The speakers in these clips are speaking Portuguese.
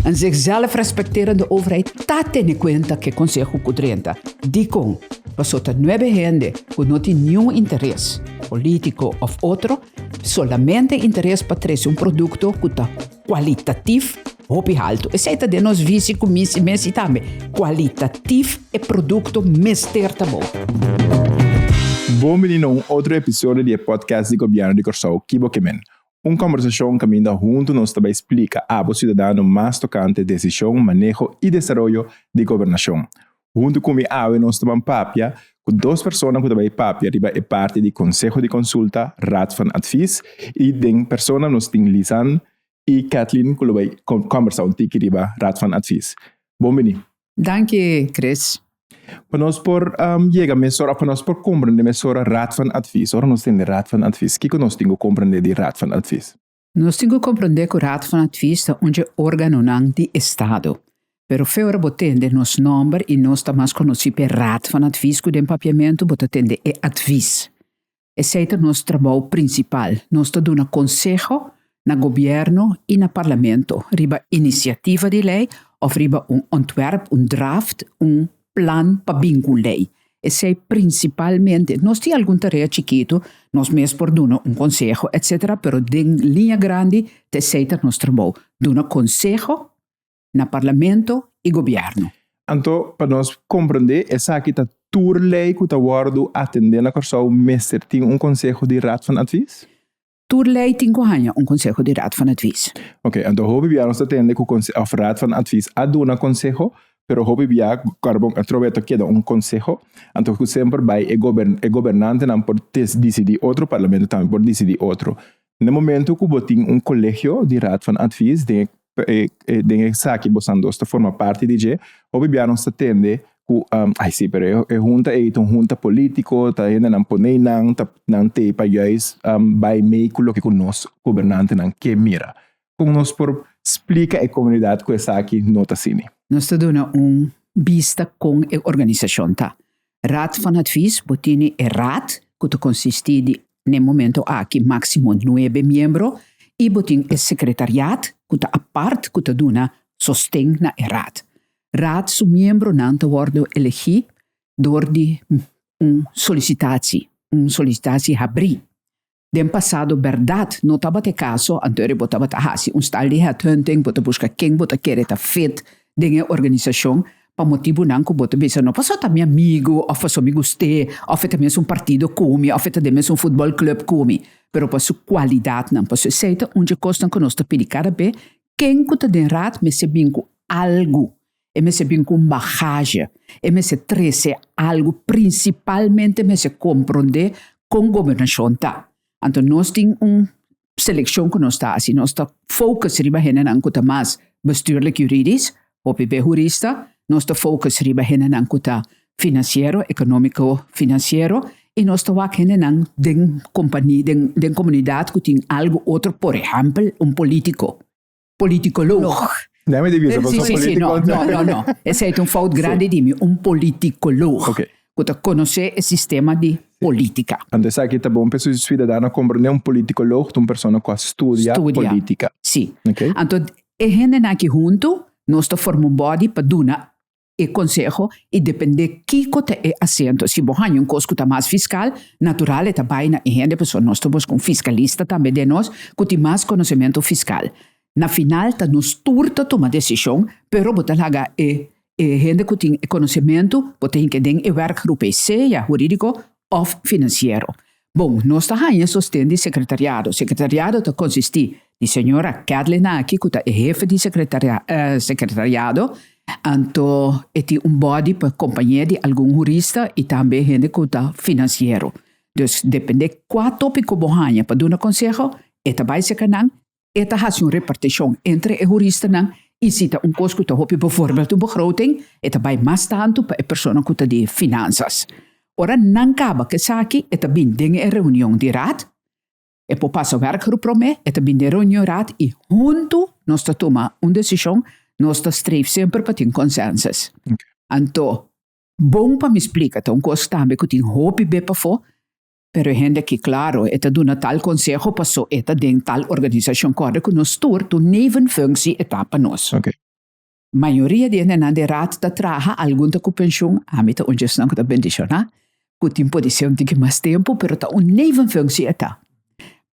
Een zichzelf respecterende overheid está teniendo cuenta que Consejo Cudrenta. Dicon, pasota 9 gente que no tiene ningún interés político o otro, solamente interés para traer un producto que está qualitativo e alto. Esse é de nós vice com Messi também. Qualitativo e produto mesterta bom. Bom menino, outro episódio do podcast de governo de Corsau, Kibokemen. Conversação que ainda junto nos também explica a cidadão mais tocante decisão, manejo e desenvolvimento de governação. Junto comigo, nós também papia, com 2 pessoas que também papia, é parte do Conselho de Consulta, Raad van Advies, e de pessoas nós temos Lisan e Kathleen, que vai conversar um pouco sobre Raad van Advies. Bom menino. Dank je, Chris. Para nós por para nós por compreender mesora Raad van Advies. Ora nós temos Raad van Advies. O que nós temos que compreender de Raad van Advies? Nós temos que compreender que o Raad van Advies é um órgão de Estado. Pero fora botende nos nome e nós estamos conhecidos por Raad van Advies, que o papiamento botende é advies. Esse é o nosso trabalho principal. Nós estamos dando conselho na governo e na parlamento. Riba iniciativa de lei, ou riba ontwerp, draft, plan para bingo lei. Esse é principalmente, nós temos algum tarefa chiquito, nós mesmos por dar conselho, etc. Pero de linha grande, te seita nosso trabalho. Dar conselho na parlamento e governo. Então, para nós compreender, essa aqui está tour lei que está guardado atendendo a Corsau, mestre tem conselho de Raad van Advies? Tour lei tem conselho de Raad van Advies. Ok, então hobby via nós atende que o Raad van Advies a dar conselho, pero hobby via carbon a troveto queda conselho, então que sempre vai é governante não por decidir outro parlamento também por decidir outro. No momento que você tem colégio de Raad van Advies, de saque bosando esta forma parte de je, hobby via nós atende sim, pero junta político, tá ainda não pone não te país vai meio que o nosso governante não que mira. Como nós por explica a comunidade que essa aqui nota cine. Nós estamos dando vista com a organização tá. Raad van Advies botini é raad que consiste de no momento aqui máximo 9 membros e botin é secretariado que tá a parte que tá dona sostém na raad. Raad su membro não worden elegido door de solicitatie abrir. Den passado verdade não estava te caso, anterior botava te hasi stal de headhunting, bota busca quem bota querer ta fit de organização para motivo não que bota bisa não passou também amigo, ou faço amigo ste, ou foi também um partido come, ou foi também um futebol club come, pero para sua qualidade não, para sua seita onde costa que nós te pedir cada vez quem que te den raad me se binco algo. E me se bem com bagagem, e me se trece algo, principalmente me se compreender com governação tá. Então nós temos seleção que nós está assim, nós está focus riba henen ang kuta mais bestuurlijk juridisch, OPB jurista, nós está focus riba henen ang kuta financiero, econômico financiero, e nós está wak henen ang den companhia, den comunidade que tem algo outro, por exemplo, politicoloog. Não me devia Sim, não. Esse é fout grande de mim, politicoloog. Okay. Que conhecer o sistema de política. Então, essa aqui tá bom, pessoa cidadana compreender politicoloog, uma pessoa que estudia política. Sim. Okay. Então, a gente aqui junto, nós formamos body para dar e conselho e depende que é assento. Se você tem coisa mais fiscal, natural é também na gente, pessoa nós estamos com fiscalista também de nós, que tem mais conhecimento fiscal. Na final, nos turta tomar decisão, pero botar lá gente que tem conhecimento, botar que tem werkgroep seja jurídico ou financeiro. Bom, nós estamos sustentando o secretariado. O secretariado consiste de senhora Kathleen aqui, que é jefe de secretariado, então tem body para companhia de algum jurista e também gente que é financeiro. Então, depende de qual tópico você tem para dar um conselho, e também se canang, eta has een repartitie entre de juristen e se een kost que hoop bijvoorbeeld de begroting, eta bij mas tanto para persoon que de finanças. Ora não acaba que saki eta bin dingen reunião de raad, e po passa werkgroep pro me, eta bin de reunião raad e junto nós toma decisão, nós streef sempre para ter consensus. Então, bom para me explicar, então kost também que tem hoop bepa fo. Pero gente que, claro, eta duna tal consejo passou eta den tal organização corre que nos tour tu nevenfunctie etapa nos. Okay. maioria de na de raad da traha algum com pensioen, amita un gestão que tá bendiciona, que tem pode ser um tique mais tempo, pero tá un nevenfunctie eta.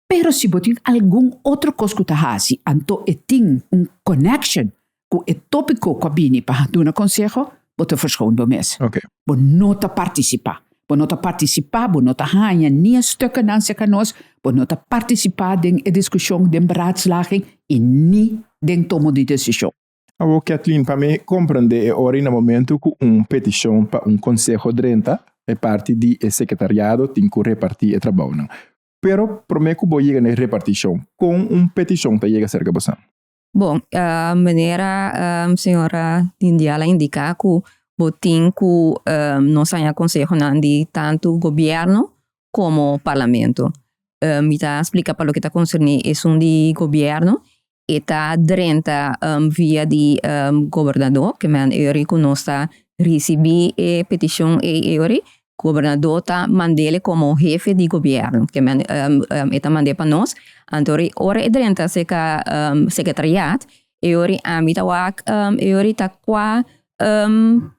Pero se botin algum outro coisa que tá hasi, anto tem connection com o tópico com a bini para dar um conselho, bota verschoon do mes. Okay. Bo nota participar. Bo nota participar, bo nota hanha nie stukken dan se kanos, bo nota participar den e discussão, den beraadslaging, e nie den tomo de decisão. Abo Kathleen, para me compreender, é hora no momento que petição para conselho drenta, é parte do secretariado, tem que repartir o trabalho. Pero, para me que vou chegar na repartição, com petição para chegar cerca de você. Bom, a maneira, senhora Indiala indica que botin que nós temos conselho de tanto governo como parlamento. Me explica para o que está concernido é de governo e está drenta via de governador, que man euri que nós está recebi a petição e euri, governador está mandele como jefe de governo, que man está mandele para nós. Antori ora e drenta seca secretariat e ori amita wak e ori ta qua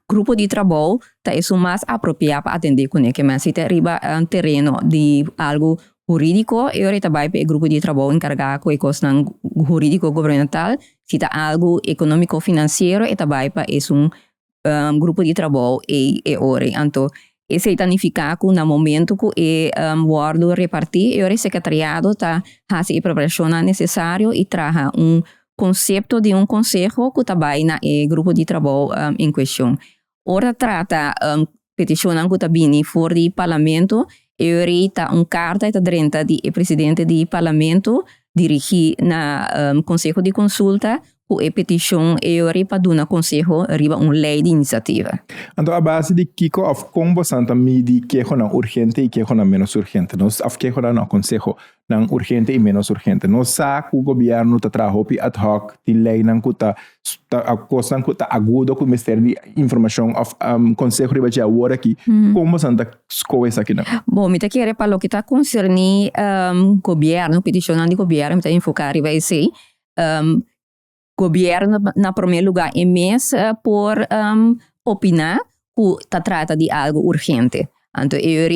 grupo de trabalho ta é o mais apropriado para atender com ele que man se riba terreno de algo jurídico e ori ta vai para grupo de trabalho encarregado com questão jurídico governamental se ta algo econômico financeiro e ta vai para grupo de trabalho e ori anto esse significa que no momento que o guardo repartir, o secretariado está fazendo a preparação necessária e traz conceito de conselho que trabalha no grupo de trabalho em questão. Ora trata petição que está vindo fora do parlamento, e está carta está dentro do presidente do parlamento dirigir na conselho de consulta com a petição e para dar conselho riba lei de iniciativa. Então, a base de Kiko, of como Santa midi que é urgente e que é menos urgente. Nós of que é não conselho não urgente e menos urgente. Nós sabe que o governo está trabalhando ad hoc de lei não que está a coisa que está agudo com o Ministério de Informação of conselho riba de agora aqui. Como Santa coisa aqui não? Bom, me quer para o que está concernido governo, petição de governo, me enfocar riba esse governo, na primeiro lugar, é mesmo por opinar que está trata de algo urgente. Então, eu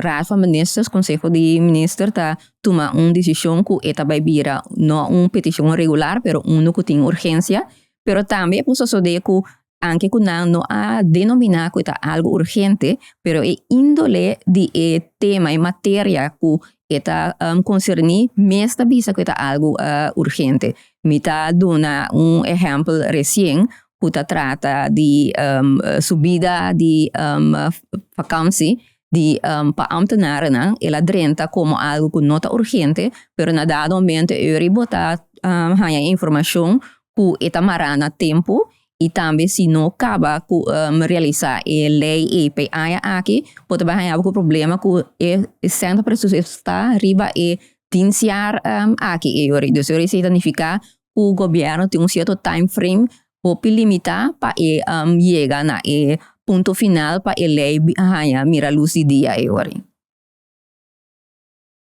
Raad van Ministers, Conselho de Ministros, está tomando uma decisão que está vai virar não uma petição regular, mas que tem urgência. Mas também é possível que anche que não a denominar que está algo urgente, mas é índole de tema e matéria que está concernido, mesmo bisa que está algo urgente. Me está dando exemplo recente que trata de subida de vacância de ambtenaren. Ela drenta como algo que não está urgente, mas na dado momento eu botar informação que está marana tempo e também se não acaba com realizar a lei EPI aqui, pode haver algum problema que o centro precisa estar riba e denunciar aqui. Então, isso significa que o governo tem certo time frame para limitar para chegar na ponto final para a lei mira luz de dia.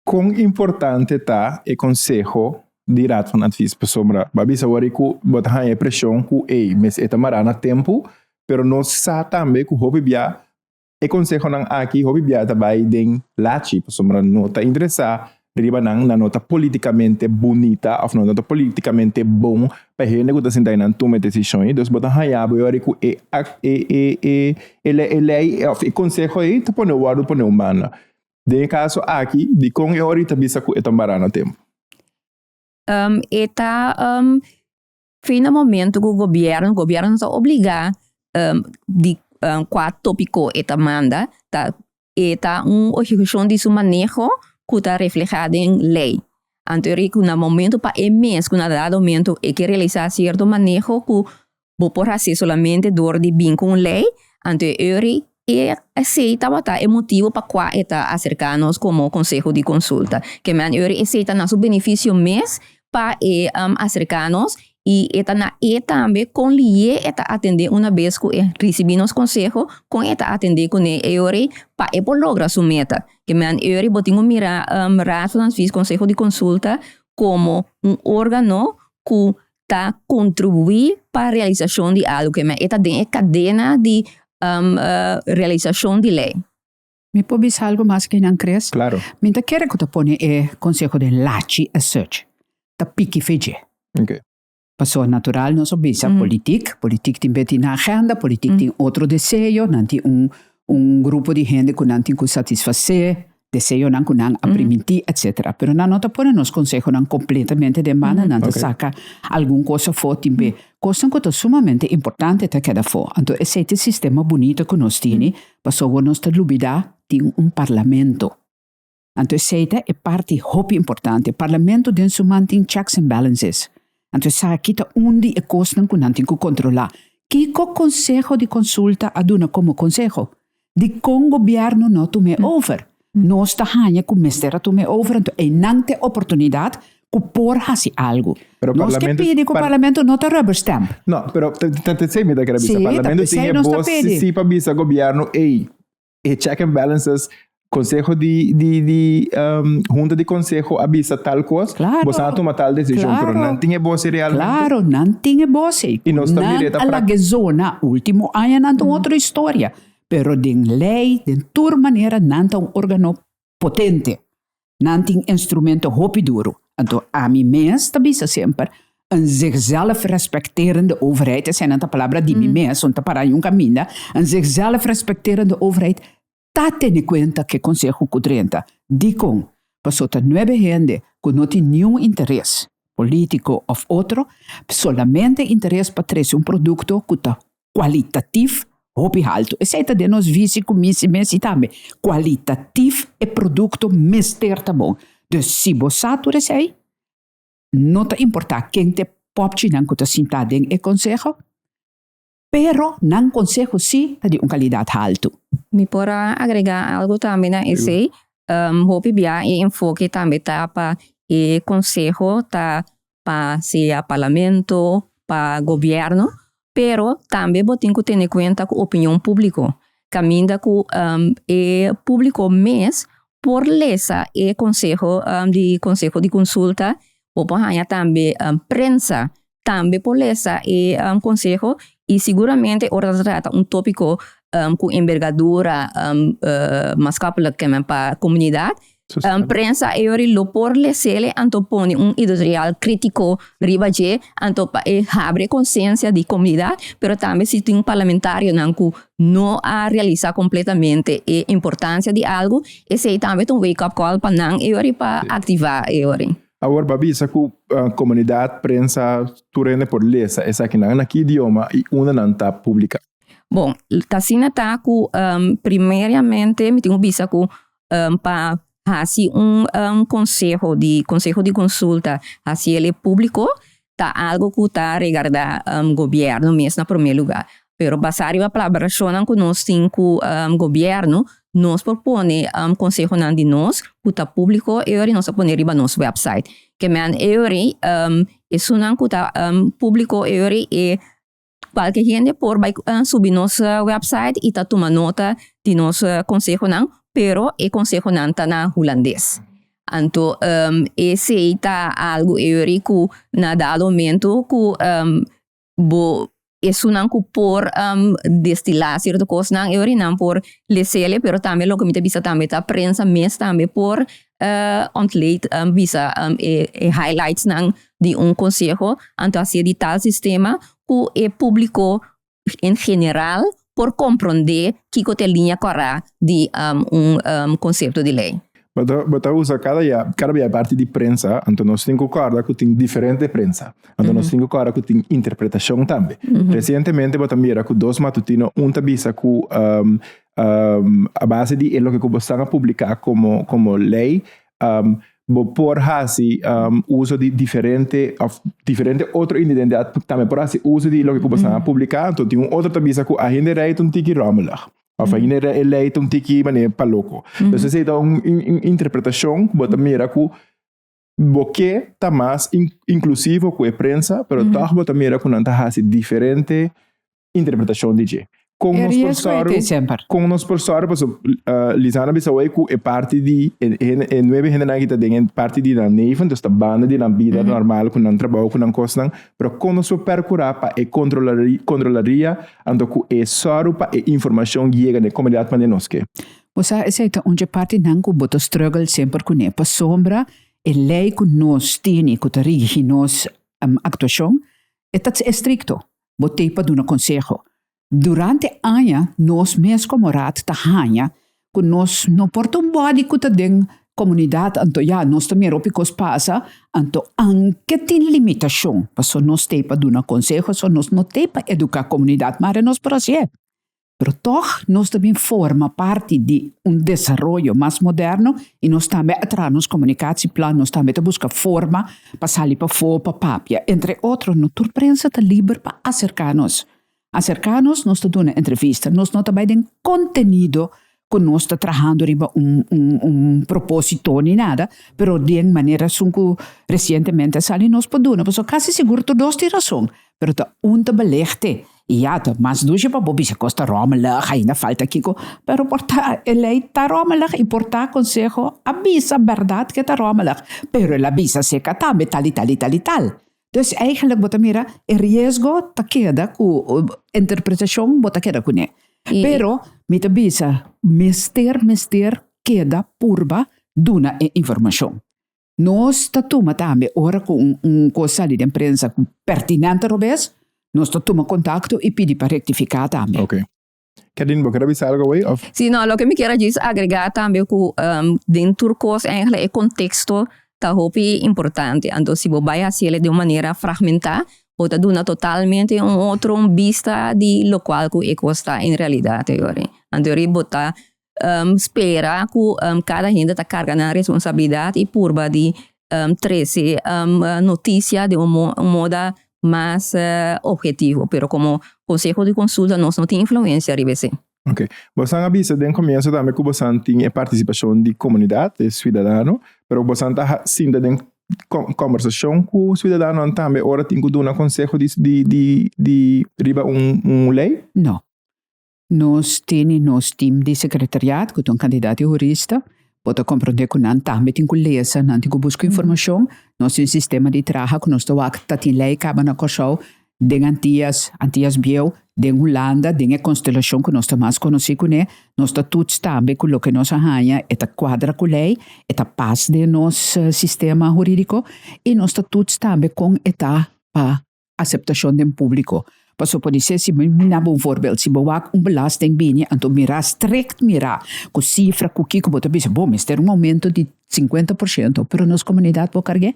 Quão importante está o conselho de Raad van Advies para sombra? Babisa wari ku botar a pressão que mas está marana tempo, pero não sabe também que hobby bia e conselho não aqui hobby bia também den lachi para sombra não está interessado riba na nota politicamente bonita ou na nota politicamente bom para gente que está sentado na toma decisões. Então botar a wari ku ele o conselho aí tá pone o guardo pone humana. De caso aqui de com eu ahorita bisa ku está marana tempo. Fim momento que o governo está obrigado de quatro tópicos eta manda está execução de seu manejo que está reflejado em lei. Então, no momento para mês que na dado momento é que realizar certo manejo que vou por fazer solamente dor de bem com lei. Então, aceita é motivo para qual está acercar-nos como conselho de consulta. Que man aceita nosso benefício mês para acercar-nos e também com lhe atender uma vez que recebemos conselho com atender com ele para lograr sua meta. Que man botinho mira Raad van Advies conselho de consulta como órgão que tá contribuir para a realização de algo que é dentro da cadena de realização de lei. Me pode dizer algo mais que não crees? Claro. Minta quer que tu põe consejo de lachi a search. Ta pique feje. Ok. Pessoa natural não soube política tem na agenda, política tem outro desejo, não tem grupo de gente que não tem que satisfazer, desejo não que não aprimentir, etc. Pero não nota põe nos consejo não completamente de mana, não te saca alguma coisa fora também. Coisa que é sumamente importante te queda fora. Então, esse sistema bonito que nós temos, pessoa nós te lubida tem parlamento. Então, esse é parte muito importante. O parlamento tem mantém checks and balances. Então, aqui está onde é coisa que não tem que controlar. Que consejo de consulta aduna como consejo? De com governo não tome over. Nós está ganhando com mestera tome over. Então, é não ter oportunidade que por fazer algo. Nós que pede que o parlamento não te rubber stamp. Não, pero te sei me da que Sim, o parlamento tem voz se para bisa governo e check and balances consejo de junta de consejo avisa tal coisa, claro, você não toma tal decisão, claro, pero não tem voz realmente. Claro, não tem voz. E nós estamos direta para a zona, último ano, não tem outra história. Pero de lei, de toda maneira, não tem um órgão potente. Não tem instrumento hopi duro. Então, a mim mesmo, avisa sempre, een zichzelf respecterende overheid, essa é a palavra de mim mesmo, onde para um caminho, een zichzelf respecterende overheid, tá tendo conta que consejo kudrenta. Dicom, pasota 9 gente que não tem nenhum interesse político ou outro, solamente interesse para trazer um produto que está qualitativo, hopi alto. Essa é de nós vice comissão também. Qualitativo é produto mister tá bom. Dus se você atura aí, não te importa quem te pode não que te sentado em consejo, pero não consejo sim tá de qualidade alto. Me pora agregar algo também na esse, hopi bia e enfoque também tá para e consejo tá para se a parlamento, para governo, pero também botem que ter em conta com opinião pública. Caminha com e público mês por lesa e consejo de consulta, ou por também prensa, também por lesa e consejo, e seguramente ora trata tópico com envergadura mascapula que é para a comunidade. Prensa e ori lo por lesele antopone editorial crítico ribaje antopa e abre consciência de comunidade, pero também se tem parlamentário não a realizar completamente a importância de algo, esse também um wake up call para não e ori para ativar e ori. Agora, babi, essa comunidade prensa turene por lesa, essa aqui na que idioma e uma não está pública. Bom, Tassina tá com primeiramente me tenho vista com para assim consejo de consulta assim ele público tá algo que tá regarda governo mesmo na primeiro lugar, pero baseado a colaboração com nós cinco governo nós propõe consejo não de nós que tá público e nós propõe riba nosso website que man isso não que tá público e qualquer gente por vai subir nosso website e tá tomar nota de nosso consejo não, pero e consejo não tá na holandês. Então, esse tá algo eurico na dado momento que isso não que por destilar certa coisa não euri não por lesele, pero também o que me te bisa também tá prensa mes também por ontleit bisa highlights não de consejo, então assim de tal sistema que é público em geral por compreender que tem linha correta de conceito de lei. Bota usa cada parte de prensa, então nós temos que tem diferente prensa, então nós temos que tem interpretação também. Recentemente bota mira que dois matutinos tabisa que a base de lo que você está publicar como lei por hasi uso de diferente outro identidade também por hasi uso de lo que você está publicar, então tem outro tabisa que a gente rei tiki romelag. Of a lei tiki maneira para louco. Então você dá uma interpretação que bota mira que porque tá mais inclusivo com a prensa, pero tá bota mira que não tá hasi diferente interpretação de com É nos riesgo professores, é sempre. com nos professores, Lisana Bissawai é parte de, em 9 gente que tem parte de na neiva, então está banda de na vida normal, com não trabalho, com não costa, mas com nos percurar para controlaria, então com é só para a informação chega na comunidade para nós que. Você aceita onde parte não que bota struggle sempre com ele, para sombra, e lei que nós temos, que rige nos atuação, é estricto. Botei para dar um conselho. Durante anos, nós mesmos como rato ta hanha, que nós não portam body que ta den comunidade, então já nós também o que passa, então anche tem limitação, porque nós tem para dar um conselho, só nós não tem para educar a comunidade, mas nós para si. Pero toch, nós também forma parte de desenvolvimento mais moderno e nós também atrás nos comunicação nós também busca forma para sair para fora, para papia. Entre outros, nós prensa está livre para acercar-nos. Acercar-nos, nós estamos dando entrevista, nós não também tem conteúdo que nós estamos trabalhando riba propósito nem nada, pero de maneira que recentemente sali nós podemos, porque quase seguro todos têm razão, pero tá belegte. E ja, mas duže pa bobi se costa romelig, ainda falta kiko, pero porta ele tá romelig e porta consejo avisa verdade que tá romelig, pero ele avisa seca também tal. Dus eigenlijk bota mira, o risco tá queda com interpretação bota queda com né. Pero me avisa mister queda purba duna informação. Nós tá toma também ora com coisa de imprensa pertinente robes. Nós tomamos contato e pedimos para rectificar também. Ok. Querin, você quer dizer algo aí? Sim, não, o que me quero dizer agregar também que dentro dos eigenlijk o contexto tá hopi importante. Então, se você vai fazer de uma maneira fragmentada, você dá totalmente outro vista de lo qual que está em realidade. Então, você espera que cada gente está carregando a responsabilidade e purba de 13 notícias de modo mais objetivo, pero como consejo de consulta nós não tem influência RBC. Ok. Você avisa desde o começo também que você tem a participação de comunidade, de cidadão, pero você está sim de conversação com o cidadão também, ora tem que dar um conselho de riba lei? Não. Nós temos nosso time de secretariado, que é um candidato jurista, pode compreender que não também tem que ler, não tem que buscar informação. Nós temos um sistema de trabalho que nós temos que lei acaba na coxão, de Antias Biel, de Holanda, de a constelação que nós temos mais conhecido, né? Nós todos também com o que nós arranha, é a quadra com lei, é a paz de nosso sistema jurídico, e nós todos também com a aceitação do público. Passo pode ser, se me dá um voorbeeld, se boak belasting binnen, então mirar strikt mirar, com cifra, com kiko, bota bisa, bom, mas ter aumento de 50%, pero nossa comunidade pode carregar.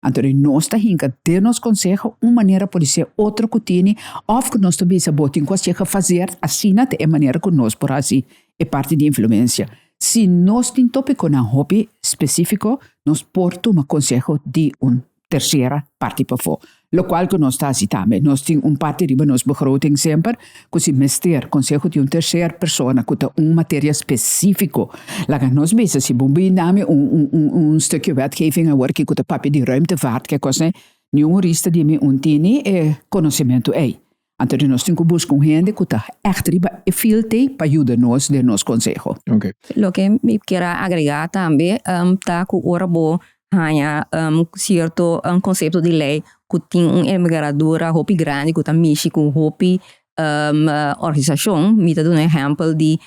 Então, nós está hinca, ter nos conselho, uma maneira pode ser outra que tem, ou que nós também se botem com a fazer, assim, é a maneira que nós, por assim, é parte de influência. Se nós tem tópico na hobby específico, nós portamos conselho de terceira parte para fora. Lo qual que nós está assim também. Nós temos parte de nós begroting sempre, que se mester conselho de terceira pessoa que tem matéria específico. Lá que nós vemos, se bombiname stukje wetgeving en werk, que papi de ruimtevaart, que coisa, nenhum jurista die me tem conhecimento aí. Então nós temos que buscar gente que está echt riba e filte para ajudar nós de nosso conselho. Ok. Lo que me quero agregar também, tá com ora bo hanya certo conceito de lei que tem emigradora hopi grande que tá México hopi organização me dá exemplo de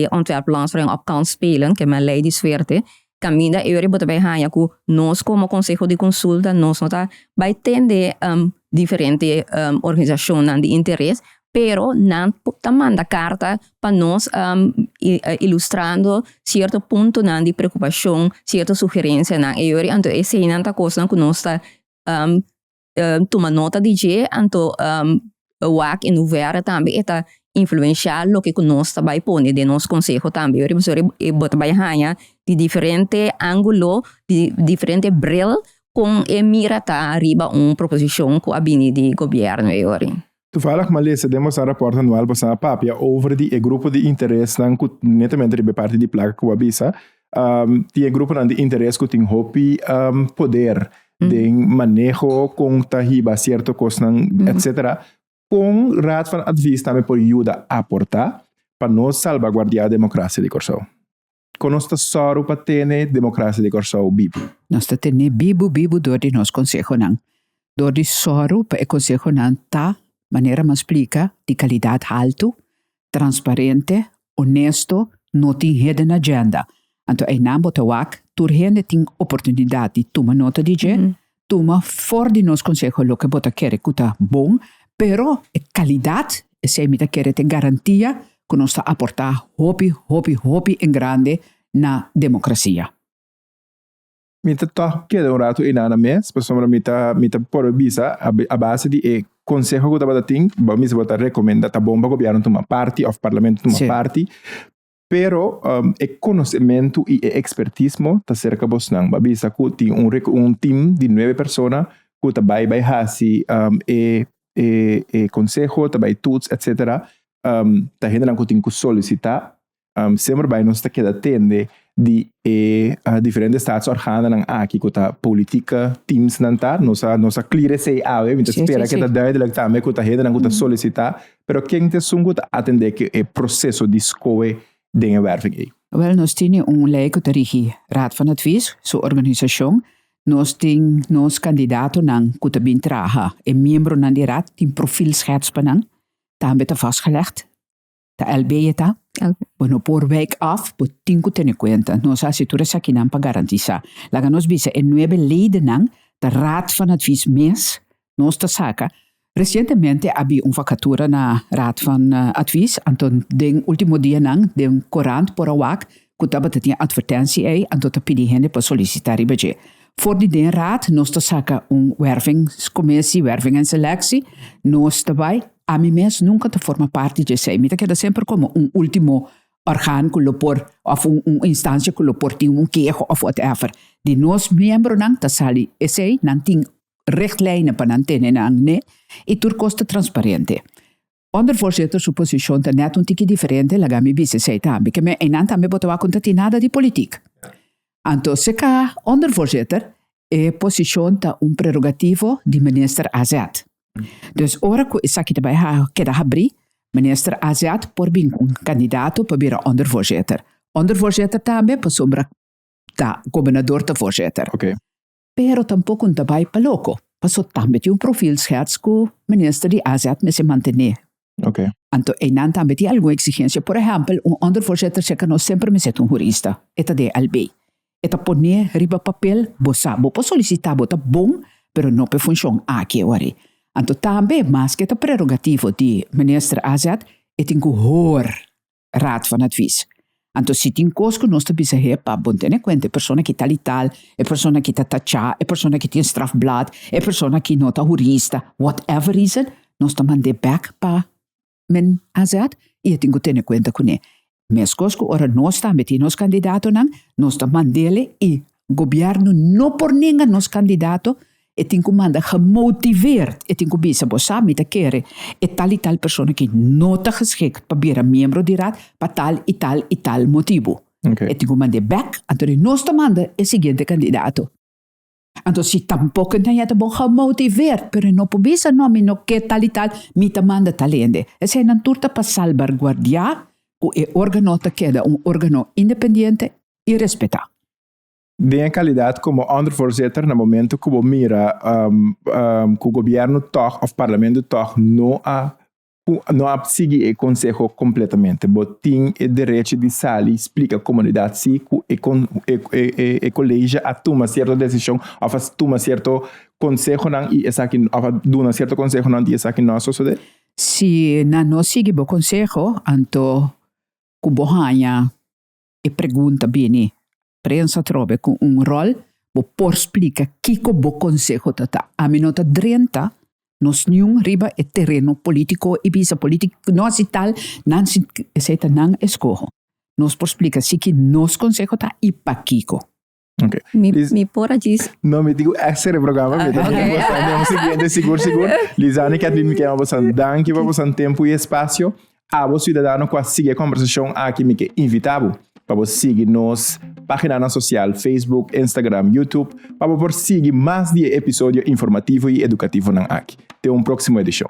Ontwerplands voor een opkant spelen que é uma lei de suerte também da eu botar bem hanya que nós como conselho de consulta nós não tá vai tender diferente organização de interesse pero não tá manda carta para nós ilustrando certo ponto de preocupação, certa sugerência na eu então esse é uma coisa que nós tá toma nota de je então o ac em ver também está influenciar o que nós tá vai pôr de nosso conselho também eu botar bem hanya de diferente ângulo de diferente bril com mira tá arriba proposição com a bini de governo Toevallig, maar lezen demos een rapport anual bij zijn papia over die grupo de interesse dan que netamente de parte de placa que avisa die grupo dan de interesse que tem hopi poder de manejo com tahiba cierto cosnan etc. com raad van advies também por ajuda a aportar para nós salvaguardar a democracia de Corsão. Com nós só para ter democracia de Corsão vivo. Nós temos bibo do de nosso conselho não. Do de soro para o conselho não tá maneira mais explica de qualidade alto, transparente, honesto, não tem hidden agenda. Então, aí não bota wak, turhende tem oportunidade de tomar nota de gente, toma fora de nosso conselho o que bota quer que tá bom, pero a qualidade, se me quer ter garantia que nós está aportar hopi em grande na democracia. Mita toch queda rato na mês, por sombra mita por visa a base de conselho que estava ting, vamos botar recomenda tá bom para governo tomar parte, of parlamento tomar parte, pero conhecimento e expertismo tá cerca bosnang, visa que tem um time de 9 pessoas que tá vai hasi conselho, tá vai tuts, etc. Tá rendendo que tem que solicitar, sempre vai nos tá queda tende de diferentes estados organen aqui que tá política teams nanta nossa clear sei ave então espera que tá duidelijk também que tá rendendo que tá solicitar pero quem te sungo tá atender que é processo de escolha de werving aí. Wel, nós temos lei que tá rigi Raad van Advies, sua organização, nós temos nos candidato nang que tá bem traha, e membro nan die raad tem profiel schets panang, também tá vastgelegd. Da LB tá. Bueno, por week af, por tenho que ter conta. Nós assituras aqui não para garantizar. Laga nós bisa 9 leden nang da Raad van Advies mês, nós tá saca. Recentemente havia vacatura na Raad van Advies, então den último dia nang den corant por awak, que tava tinha advertência aí, então tá pedi gente para solicitar e budget. Voor die den raad, nós tá saca wervingscommissie, werving en selectie, nós daarbij. A mim mesmo nunca te forma parte de sei, mita queda sempre como último órgão que lo por of instância que lo por tem queijo of whatever. De nós membro nang ta sali essay nang ting richtlijnen para nang tenen nang ne e tur costa transparente. Ondervoorzitter sua posição tá net tiki diferente laga mi bise sei tambe que me enan tambe botawa conta nada de politiek. Anto se ka ondervoorzitter posição tá prerogativo de minister Azad. Dus ora que isso aqui também queda abrir, minister Azad por bem candidato para vir ondervoorzitter. Ondervoorzitter também para sombra da governador da voorzitter. Okay. Pero tampouco também para louco. Passou também tem profil schets que minister de Azad me se manter. Okay. Então, não também tem alguma exigência. Por exemplo, ondervoorzitter se que nós sempre me set jurista. Eta de LB. Eta poner riba papel, bosa, bo solicitar, bota bom, pero não para função aqui ori. Então, também, mas que é prerogativo de minister Azad, é tem que hoor Raad van Advies. Então, se tem coisa que nós temos que para bom ter em conta, pessoa que está ali tal, é pessoa que está tachá, é pessoa que tem strafblad, é pessoa que não está jurista, whatever reason, nós estamos mandando back para men Azad e tem que ter em conta com ele. Mas coisa que ora nós estamos tendo nos candidatos, nós estamos mandando e o governo não por ninguém nos candidatos, e tem que mandar gemotiveerd. E tem que bisa bosa me te querer. E tal pessoa que não está geschikt para vir membro de raad para tal e tal motivo. Okay. E tem que mandar back. Então, nós te manda o seguinte candidato. Então, se tampouco não é bom gemotiveerd, pero não pode bisa não me não que tal, me te manda talende. E se não turta para salvaguardar o órgão te queda órgão independente e respeitar. De qualidade como ondervoorzitter, no momento que você mira que o governo toch, ou o parlamento toch, não a seguir o conselho completamente. Você tem o direito de sair, explica a comunidade se e colégio a tomar certa decisão, ou a tomar certo conselho e essa aqui, ou dar certo conselho e essa aqui não sucede? Se não sigue o conselho, então que bohanha e pergunta bem. Prensa trobe com rol, por explica que o bo conselho tá. A minota 30, nós nenhum riba é terreno político e bisa político, nós e tal, não se não escorro. Nós por explica se que nós conselho tá e pa Kiko. Okay. Me pora diz. Não me digo esse programa, me digo seguinte seguro. Lisane que admin que vamos dar que vamos tempo e espaço. A você cidadão que siga a conversação aqui me que invitado. Para você seguir nos página social, Facebook, Instagram, YouTube, para você seguir mais de episódio informativo e educativo aqui. Até uma próxima edição.